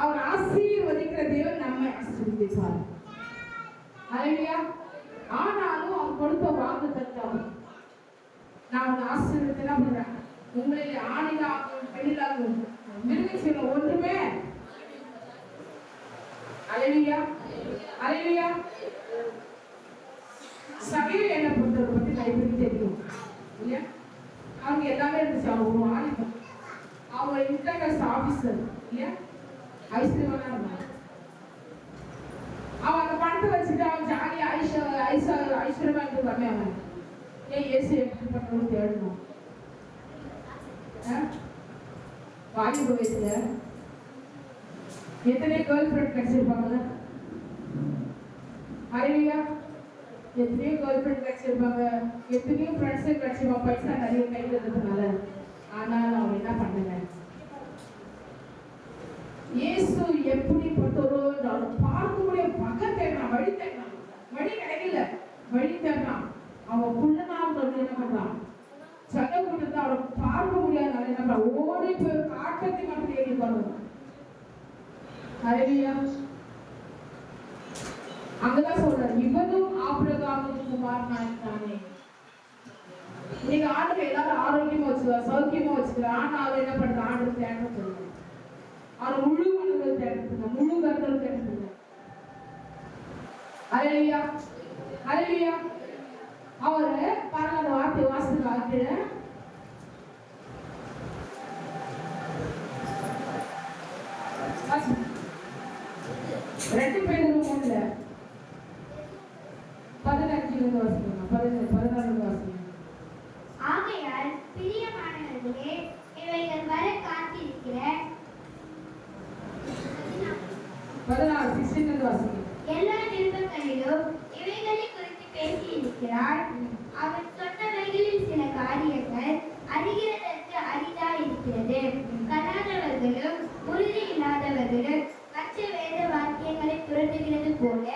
அவர் ஆசீர்வதிக்கிற தேவன் நம்மை ஆசீர்வதிப்பார். ஹalleluya. ஆனாலும் அவர் கொடுத்த வாக்குத்தத்தம், நான் உன்னை ஆசீர்வதித்து என்ன பண்றேன், உங்களை ஆணிலாகும் பெண்ணிலாகும் மிருகச்சீலம் ஒன்றுமே. ஹalleluya. ஹalleluya. சபையில் என்ன பொறுத்தவரை பற்றி கைப்பற்றி தெரியும் இல்லையா? அவங்க எல்லாமே இருந்துச்சு. அவங்க ஒரு ஆணிக்கம், அவங்க இன்டர்கஸ்ட் ஆஃபீஸர் இல்லையா, ஐஸ்வர்யமான இருந்தாங்க. அவன் அந்த பணத்தை வச்சுட்டு அவன் ஜாலியா ஐஸ்வர்யமா இருந்து வரல. அவன் ஏன் இயேசு எப்படி பண்ணணும்னு தேடணும். வாலிப வயசுல எத்தனை கேர்ள் ஃப்ரெண்ட் கிடைச்சிருப்பாங்கல்ல? ஹalleluya. எத்தனையோ கேர்ள் ஃப்ரெண்ட் கிடைச்சிருப்பாங்க, எத்தனையோ ஃப்ரெண்ட்ஸ் கிடைச்சிருப்பாங்க, பைசா நிறைய கையில் இருந்ததுனால. ஆனால் அவன் என்ன பண்ணல, இயேசு எப்படிப்பட்டவரோ பார்க்கக்கூடிய பக்கம் தேடினான், வழி தேடினான், வழி கிடைக்கல, வழி தேடினான். அவன் குள்ளனாம் என்ன பண்றான், சண்டை கூட்டத்தை அவரை பார்க்க முடியாதனால என்ன பண்றான், ஓடி போய் காட்டத்தை மட்டும் தேடி பண்ணுவான். ஹalleluya. அங்கதான் சொல்றாரு, இவனும் ஆபிரகாமுக்கு குமாரனாயிட்டானே. நீங்க ஆண்டு எல்லாரும் ஆரோக்கியமா வச்சுக்கிறார், சௌக்கியமா வச்சுக்கிறார். ஆனா அவர் என்ன பண்ற, ஆண்டு தேட சொல்றாரு. அவர் முழு மனதில் தேடுங்க, முழு கருத்தில் தேடுங்க. ஹalleluya. ஹalleluya. அவர் பாருங்க, அந்த வார்த்தை வாசித்து காட்டுற ரெண்டு பேரும் 3 15 வாசிக்கணும், 14 வாசிக்கணும். ஆகையால் பிரியமானவர்களே, இவைகள் வர காத்திருக்கிற 16 வாசிக்கணும். எல்லா நிருபங்களிலும் இவைகளை குறித்து பேசியிருக்கிறார். அவர் சொன்னவைகளில் சில காரியங்கள் அறிகிறதற்கு அரிதா இருக்கிறது. கலாதவர்களும் உறுதி இல்லாதவர்களும் மற்ற வேத வாக்கியங்களை புரட்டுகிறது போல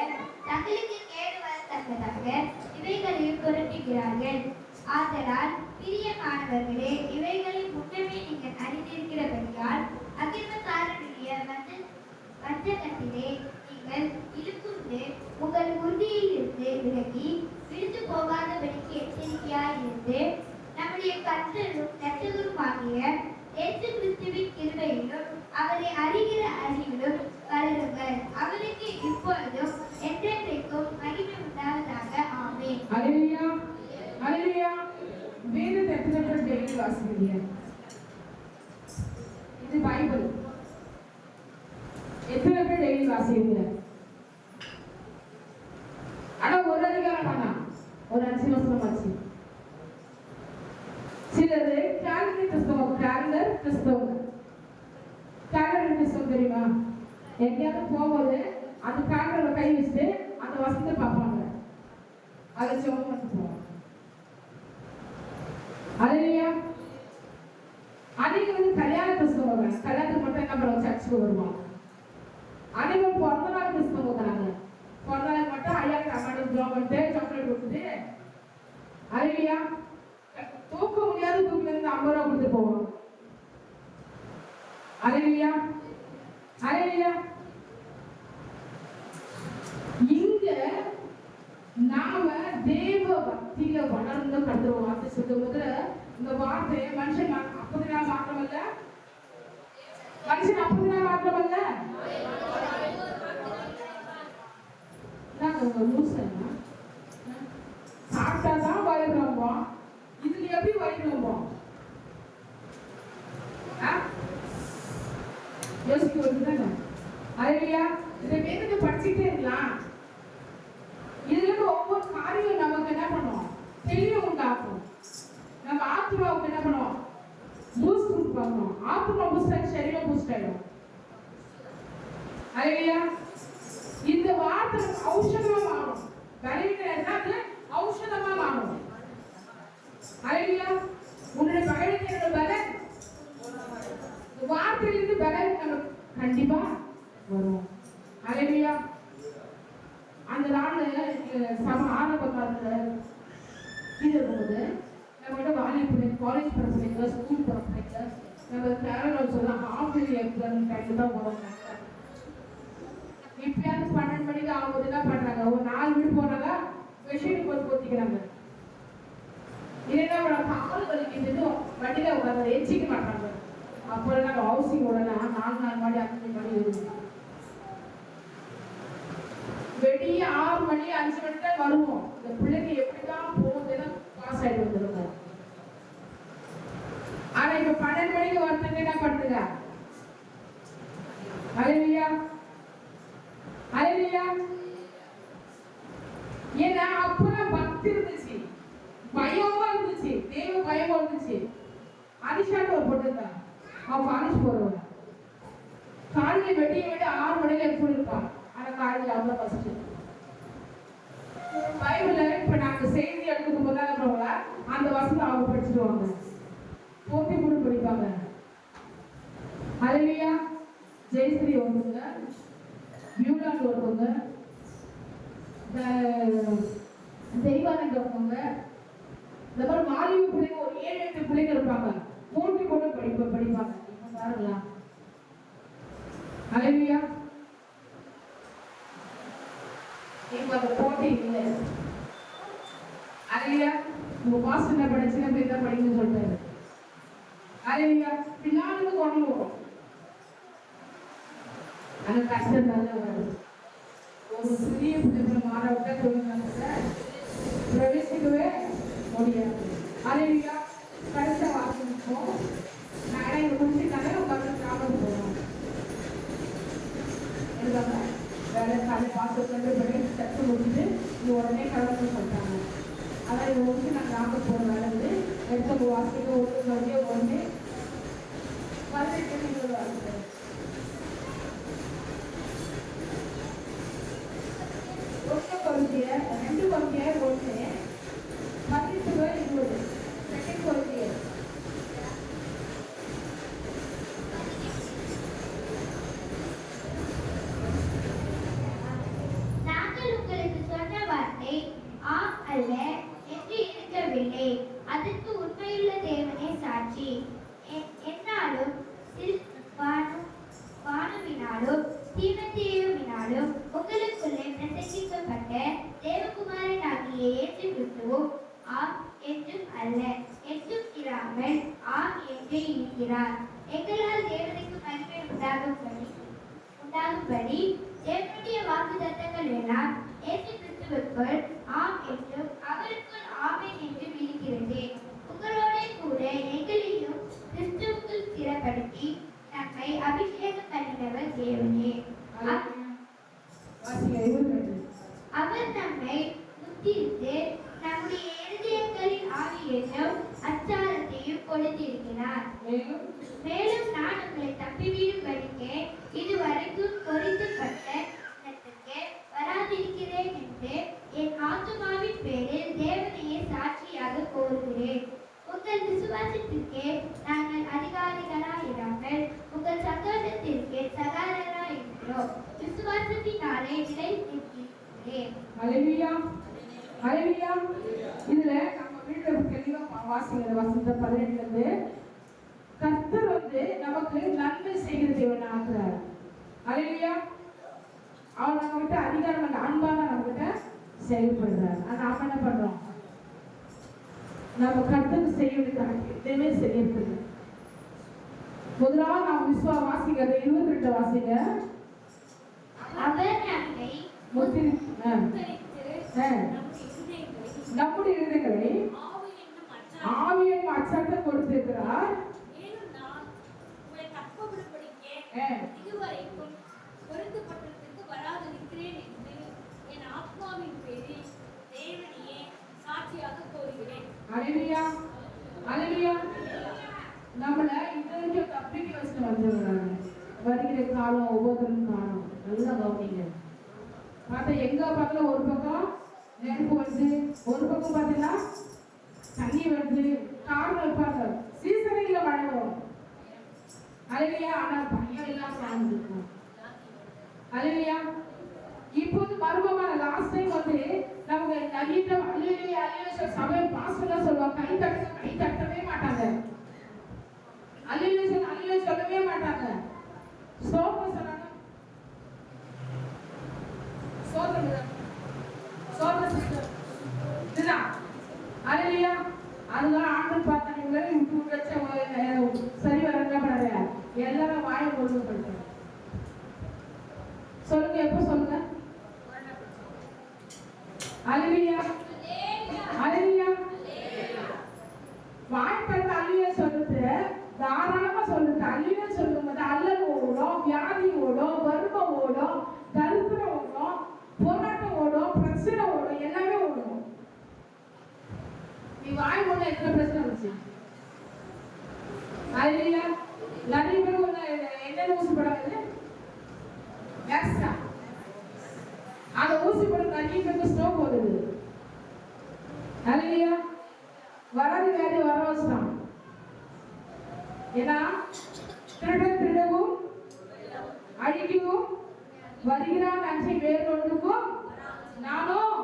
தங்களுக்கு கேடு வரத்தக்கதாக இவைகளையும் புரட்டுகிறார்கள். ஆதலால் பிரியமானவர்களே, இவைகளை முன்னமே நீங்கள் அறிந்திருக்கிறபடியால் அகிர்மக்காரனுடைய வஞ்சகத்திலே நீங்கள் இழுக்குண்டு உங்கள் உறுதியில் இருந்து விலகி விழுந்து போகாதபடிக்கு எச்சரிக்கையாயிருந்து நம்முடைய கர்த்தரும் இரட்சகருமாகிய இயேசு கிறிஸ்துவின் கிருபையிலும் அவரை அறிகிற அறிவிலும் வளருங்கள். அவருக்கு இப்பொழுதும் என்றென்றைக்கும் மகிமை உண்டாவதாக. ஆமென். ஹalleluya. ஹalleluya. வேதத்தை எத்தனை பேர் டெய்லி வாசிக்கிறீங்க? இது பைபிள். எத்தனை பேர் டெய்லி வாசிக்கிறீங்க? ஆனா ஒரு அதிகாரம் வேணாம், ஒரு 5 வருஷம் ஆச்சு. சிலரு கேலண்டர் கிறிஸ்தவம் தெரியுமா? எங்கேயாவது போகும்போது அந்த கேலண்டர்ல கை வச்சுட்டு அந்த வசனத்தை பார்ப்பாங்க, அதை ஜெபம் பண்ணிட்டு போவாங்க. ஹalleluya. அன்னைக்கு கல்யாண கிறிஸ்தவங்க கல்யாணத்துக்கு மட்டும் என்ன பண்ணுவாங்க, சர்ச்சுக்கு வருவாங்க. அன்னைக்கு பிறந்த நாள் கிறிஸ்தவங்க வராங்க, பிறந்த நாள் மட்டும் ஐயாக்கு அம்மாவுக்கு ஜெபம் பண்ணிட்டு சாக்லேட் கொடுத்துட்டு ஹalleluya. தூக்க முடியாத தூக்கில இருந்து 50 ரூபா கொடுத்து போவாங்க. ஹalleluya. ஹalleluya. இங்க நாம தேவ பக்தியில வளர்ந்து கத்துற வார்த்தை சொல்லும்போது இந்த வார்த்தையை மனுஷன் 50 நாள் மாற்றமல்ல, மனுஷன் 50 நாள் மாற்றமல்ல. நாங்க லூசனா சாப்பிட்டாதான் வயிறு ரொம்போம், இதுல எப்படி வயிறு ரொம்போம்? யோசிக்க வருதுதானே? அல்லேலூயா. இதை வேதத்தை படிச்சுட்டே இருக்கலாம். இதுல இருந்து ஒவ்வொரு காரியம் நமக்கு என்ன பண்ணும்? தெளிவு உண்டாக்கும். நம்ம ஆத்மாவுக்கு என்ன பண்ணுவோம்? பூஸ்ட் பண்ணுவோம். ஆத்மா பூஸ்ட் ஆகி சரீரம் பூஸ்ட் ஆயிடும். அல்லேலூயா. இந்த வார்த்தை ஔஷதமா மாறும். பலவீனத்தை ஔஷதமா மாறும். அல்லேலூயா. உன்னுடைய பலவீனத்தோட பலன் வார்த்தையிலிருந்து பலன் நமக்கு கண்டிப்பா வரும். அல்லேலூயா. அந்த நாள்ல ஆரம்ப காலத்துல இருக்கும்போது நம்மகிட்ட வாலிபு காலேஜ் போகிற பிள்ளைங்க, ஸ்கூல் போகிற பிள்ளைங்க, நம்ம கேரளா சொல்லலாம் ஹாஃப் இயர்லி எக்ஸாம் டைம் தான் வரும். இப்பயாவது 12 மணிக்கு ஆகும்போது என்ன பண்றாங்க? ஒரு 4 வீடு போனாங்க பெட்ஷீட் போட்டு போத்திக்கிறாங்க. இல்லைன்னா கால் வலிக்குதுன்னு வண்டியில உட்காந்து எச்சிக்க மாட்டாங்க. அப்புறம் நாங்கள் ஹவுசிங் உடனே 4 மணி 5 மணி வருது. வெடிய 6 மணி 5 மணி தான் வருவோம். இந்த பிள்ளைங்க எப்படிதான் போகுதுன்னா பாஸ் ஆகிட்டு வந்துருங்க. ஆனா இப்ப 12 மணிக்கு ஒருத்தங்க என்ன பண்ணுங்க? அல்லேலூயா. அல்லேலூயா. ஏன்னா அப்பதான் பக்தி இருந்துச்சு, பயமா இருந்துச்சு, தெய்வ பயமா இருந்துச்சு. அனிஷான்னு ஒரு பொண்ணு தான், அவன் காலேஜ் போறவங்க. காலையில வெடிய விட 6 மணிக்கு சொல்லியிருப்பான். ஆனா காலையில அவங்க ஃபர்ஸ்ட் பைபிள்ல இப்ப நாங்க செய்தி எடுத்துக்கு போதாங்க அந்த வசனம் அவங்க படிச்சுடுவாங்க, போத்தி கூட படிப்பாங்க. அல்லேலூயா. ஜெயஸ்ரீ ஒருவங்க, பியூலாண்டு ஒருவங்க, தெய்வானந்த ஒருவங்க, இந்த மாதிரி மாலிவு பிள்ளைங்க ஒரு 7-8 பிள்ளைங்க இருப்பாங்க. போட்டி கூட படிப்பாங்க. இப்ப பாருங்களா. அல்லேலூயா. இப்ப அந்த போட்டி இல்லை. அல்லேலூயா. உங்க பாஸ்டர் என்ன படிச்சுன்னா போய் தான் படிக்கணும்னு சொல்லிட்டாரு. அல்லேலூயா. பின்னாடி கொண்டு வரும். அந்த கஷ்டம் நல்ல வரும். ஒரு சிறிய பிள்ளைங்களை மாற விட்டா தொழில்நுட்பத்தை பிரவேசிக்கவே முடியாது. அல்லேலூயா. கடைசியா வாசிப்போம். நான் இங்க முடிச்சுட்டாங்க. உட்காந்து கிராமம் போகணும். எழுதாங்க வேலை காலை பாசத்தை படி சத்து முடிச்சுட்டு இது உடனே கிளம்புன்னு சொல்லிட்டாங்க. அதான் இது முடிச்சு நான் கிராமத்துக்கு போகிற வேலை வந்து எடுத்த வாசிக்க ஒரு வழியே உடனே 18 வாசிக்கிறேன். ஒன்று குழந்தைய 2 குழந்தைய 1 18 செகண்ட் குழந்தைய ஆம் அல்ல என்று இருக்கவில்லை. அதற்கு உண்மையுள்ள தேவனே சாட்சி. என்னாலும் வானுவினாலும் தீமத்தேயுவினாலும் உங்களுக்குள்ளே பிரசங்கிக்கப்பட்ட தேவகுமாரனாகிய இயேசு கிறிஸ்துவும் ஆம் என்றும் அல்ல என்றும் இராமல் ஆம் என்றே இருக்கிறார். எங்களால் தேவனுக்கு மகிமை உண்டாகும்படி தேவனுடைய வாக்குத்தத்தங்கள் எல்லாம் இயேசு கிறிஸ்துவுக்குள் ஆம் என்றும் அவருக்குள் ஆமென் என்றும் இருக்கிறது. உங்களோட கூட எங்களையும் கிறிஸ்துவுக்குள் ஸ்திரப்படுத்தி நம்மை அபிஷேகம் பண்ணினவர் தேவனே. அவர் நம்மை முத்திரித்து நம்முடைய இருதயங்களின் ஆவியையும் அச்சாரத்தையும் கொடுத்திருக்கிறார். மேலும் நான் உங்களை தப்பிவிடும்படிக்கு இதுவரைக்கும் பொறித்துப்பட்ட வராதிருக்கிறேன் என்று என் ஆத்துமாவின் பேரில் தேவனையே சாட்சியாக கோருகிறேன். உங்கள் விசுவாசத்திற்கு நாங்கள் அதிகாரிகளாயிராமல் உங்கள் சந்தோஷத்திற்கு சகாரராயிருக்கிறோம். விசுவாசத்தினாலே நிலைத்திருக்கிறேன். அல்லேலூயா. அல்லேலூயா. இதுல நம்ம வீட்டுல தெளிவா வாசிக்கிற வசனம் 18 இருந்து கர்த்தர் வந்து நமக்கு நன்மை செய்கிற தேவன் ஆகிறார். அல்லேலூயா. அவர் நம்ம கிட்ட அதிகாரம் அன்பாக நம்ம கிட்ட செயல்படுறார். ஆனா நாம என்ன பண்றோம்? நம்ம கர்த்தருக்கு செய்யறதுக்காக எதுவுமே செய்யறது. முதலாவது நாம் வாசிக்கிறது 22 வாசிங்க. அவர் நம்மை நம்முடைய இருதயங்களை ஆவியின் அச்சத்தை கொடுத்திருக்கிறார். இதுவரைக்கும் அலைவியா அலைவியா நம்மள இன்னைக்கு தப்பிக்க வச்சுட்டு வந்துடுறாங்க. வருகிற காலம் ஒவ்வொருத்தரும் காலம் நல்லா கவனிங்க. பார்த்தா எங்க பார்க்கல ஒரு பக்கம் நெருப்பு வருது, ஒரு பக்கம் பார்த்தீங்கன்னா தண்ணி வருது, காரணம் வைப்பாங்க சீசனில் மழை வரும். அலைவியா ஆனால் பையன் எல்லாம் சார்ந்துருக்கும். அலைவியா இப்போது மர்மமான லாஸ்ட் டைம் வந்து நமக்கு நிறைய அலைவியா சபை பாசம் சொல்லுவாங்க. கை தட்டவே மாட்டாங்க. அலைவியா சொல்லவே மாட்டாங்க. சோகம் சொன்னாங்க. சோகம் சிஸ்டர் இதுதான் அலைவியா. அதுதான் ஆண்டு பார்த்தாங்க சரி வரங்க படாத எல்லாரும் வாயை ஒழுங்குபடுத்த சொல்லுங்க. எப்ப சொல்லுங்க? அலைவியா அலைவியா வாய்ப்பட்ட அழிய சொல்லுது, தாராளமா சொல்லுது. அழிய சொல்லும் போது அல்லல் ஓடும், வியாதி ஓடும், வறுமை ஓடும், தரித்திரம் ஓடும், போராட்டம் ஓடும், பிரச்சனை ஓடும், எல்லாமே ஓடும். நீ வாய் மூலம் எத்தனை பிரச்சனை வந்துச்சு? அழியா நிறைய பேர் என்ன ஊசி போடாது அந்த ஊசி போட நிறைய பேருக்கு ஸ்ட்ரோக் வருது. அழியா வராது வியாதி வர வச்சுட்டான். ஏன்னா திருடவும் அழிக்கவும் வருகிறான் அஞ்சை வேறொன்றுக்கும் நானும்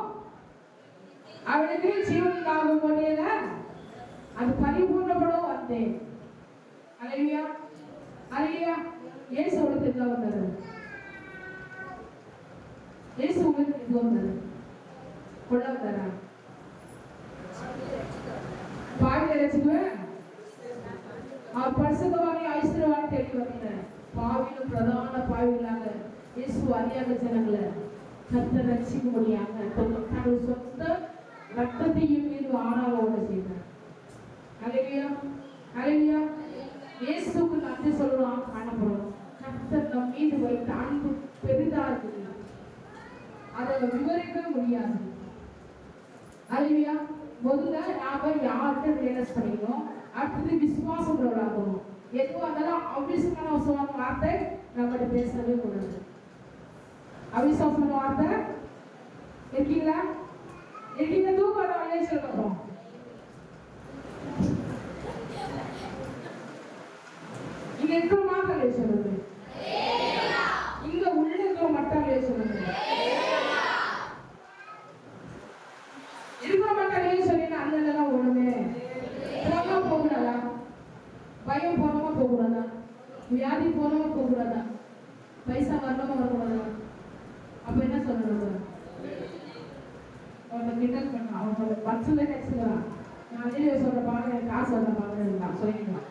அவனுக்கு ஜீவன் லாபம் பண்ணியல அது பரிபூர்ணப்படும் வந்தேன். அலையா அலையா இயேசு உலகத்துக்கு வந்தாரு. இயேசு உலகத்துக்கு வந்தாரு. கொள்ள வந்தாரா? பாவிகளை ரட்சிக்குவேன். அவர் பரிசுத்தவானை ஐஸ்வர்யவானை தேடி வந்தார். பாவிலும் பிரதான பாவிகளாக இயேசு அறியாத ஜனங்களை கர்த்தர் ரட்சிக்க முடியாம தனது சொந்த ரத்தத்தையும் மீது ஆணவோட செய்தார். அலையா அலையா இயேசுக்கு நன்றி சொல்லலாம் காணப்படும். கர்த்தர் நம் மீது வைத்த அன்பு பெரிதா இருக்கு. அதை விவரிக்க முடியாது. அலையா முதல்ல நாம யார்கிட்ட ரியலைஸ் பண்ணிக்கணும். அடுத்தது விசுவாசம் உள்ளவராகணும். எதுவும் இருந்தாலும் அவிசுவாசமான வார்த்தை நம்மகிட்ட பேசவே கூடாது. அவிசுவாசமான வார்த்தை இருக்கீங்களா? இருக்கீங்க தூக்கம் வழியே சொல்லணும். இங்க இருக்கிற மாத்திரை சொல்லுது, இங்க உள்ள இருக்கிற மட்டும் சொல்லுது. இருக்கிற மட்டும் சொல்லினா அந்த ஒண்ணுமே போகக்கூடாதா? பயம் போனமா போகக்கூடாதா? வியாதி போனமா போகக்கூடாதா? பைசா வரணுமா வரக்கூடாதா? அப்ப என்ன சொல்லணும்? அவனை கிண்டல் பண்ண அவனோட பர்சனல் டெக்ஸ்ட்லாம் நான் வெளியே சொல்ற பாருங்க, எனக்கு காசு வந்த பாருங்க நான் சொல்லிக்கலாம்.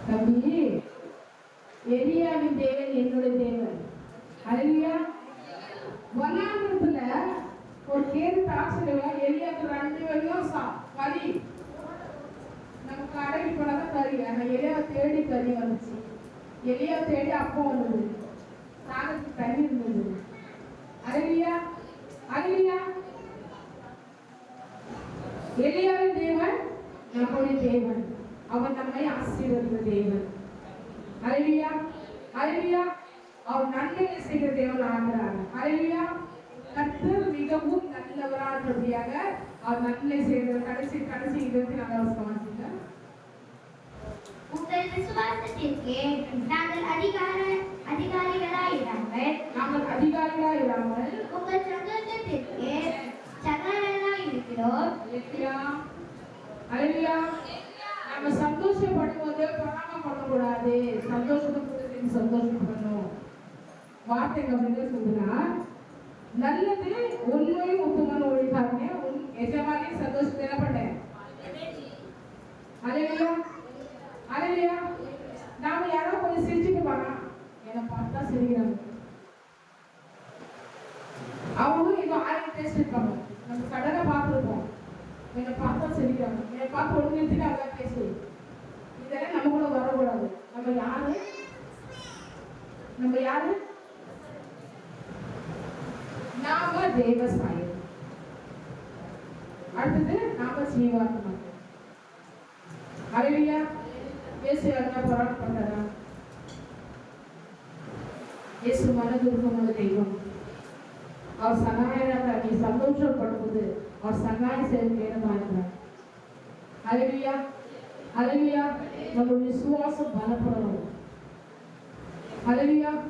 தம்பி, எலியாவின் தேவன் என்னுடைய தேவன். அலையா வனாந்திரத்துல ஒரு கேது தாட்சியா எலியாக்கு 2 வரையும் கறி நம்ம கடைக்கு போனாதான் கறி. ஆனா எலியாவை தேடி கறி வந்துச்சு. எலியாவை தேடி அப்பம் வந்தது, சாதத்துக்கு தண்ணி இருந்தது. அலையா அலையா எலியாவின் தேவன் நம்முடைய தேவன். அவர் நம்மை ஆசீர்வதிக்கிற தேவன். அலையா அலையா அவர் நன்மையை செய்கிற தேவன் ஆகிறார். அலையா கர்த்தர் மிகவும் நல்லவராக அவர் நன்மை செய்கிற கடைசி 24 வருஷம் வாசிங்க. உங்கள் விசுவாசத்திற்கு நாங்கள் அதிகாரிகளாயிராமல் உங்கள் சந்தோஷத்திற்கு சகாரராய் இருக்கிறோம். அலையா நம்ம சந்தோஷப்படும்போது பொறாமை பண்ணக்கூடாது. சந்தோஷப்பட்டு சந்தோஷப்படணும். வார்த்தை அப்படின்னு சொல்லுனா நல்லது உண்மையும் உத்தமன் ஒழிக்காதே உன் எஜமானி சந்தோஷத்தை என்ன பண்ணேன். அலையா அலையா நாம யாரோ கொஞ்சம் சிரிச்சுட்டு போனா என்னை பார்த்தா சிரிக்கிறாங்க. அவங்களும் எங்க 1000 பேசிருப்பாங்க. நம்ம கடனை பார்த்துருப்போம். என்னை பார்த்தா சிரிக்கிறாங்க. என்னை பார்த்து ஒன்று நிறுத்திட்டு அவங்க பேசு. இதெல்லாம் நம்ம கூட வரக்கூடாது. நம்ம யாரு? நாம தேவ சாயம். ஜீவாத்மா. ஹalleluya. இயேசு யாருன்னா போராட்டம் பண்றாரா? இயேசு மனதுருக்கமுள்ள தெய்வம். அவர் சகாயராக நீ சந்தோஷப்படும்போது அவர் சகாயம் செய்ய நேரமாகிறார். ஹalleluya. ஹalleluya. நம்ம விசுவாசம் பலப்படணும். ஹalleluya.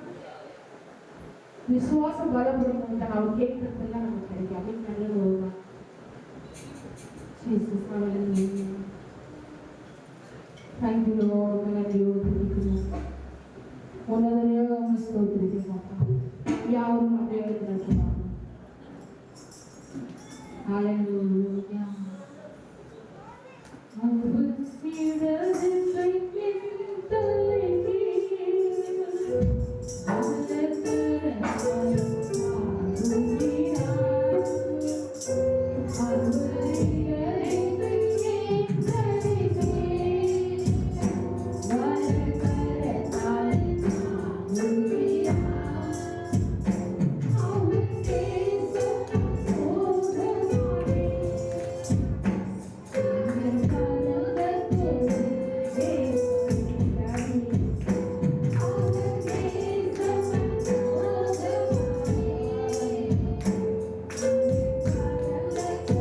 விசுவாசம் பலப்படணும். அவர் கேட்கறதெல்லாம் நமக்கு கிடைக்கும். அப்படின்னு நல்லது வருவான். Jesus, hallelujah. Thank you, Lord. Thank you, Lord.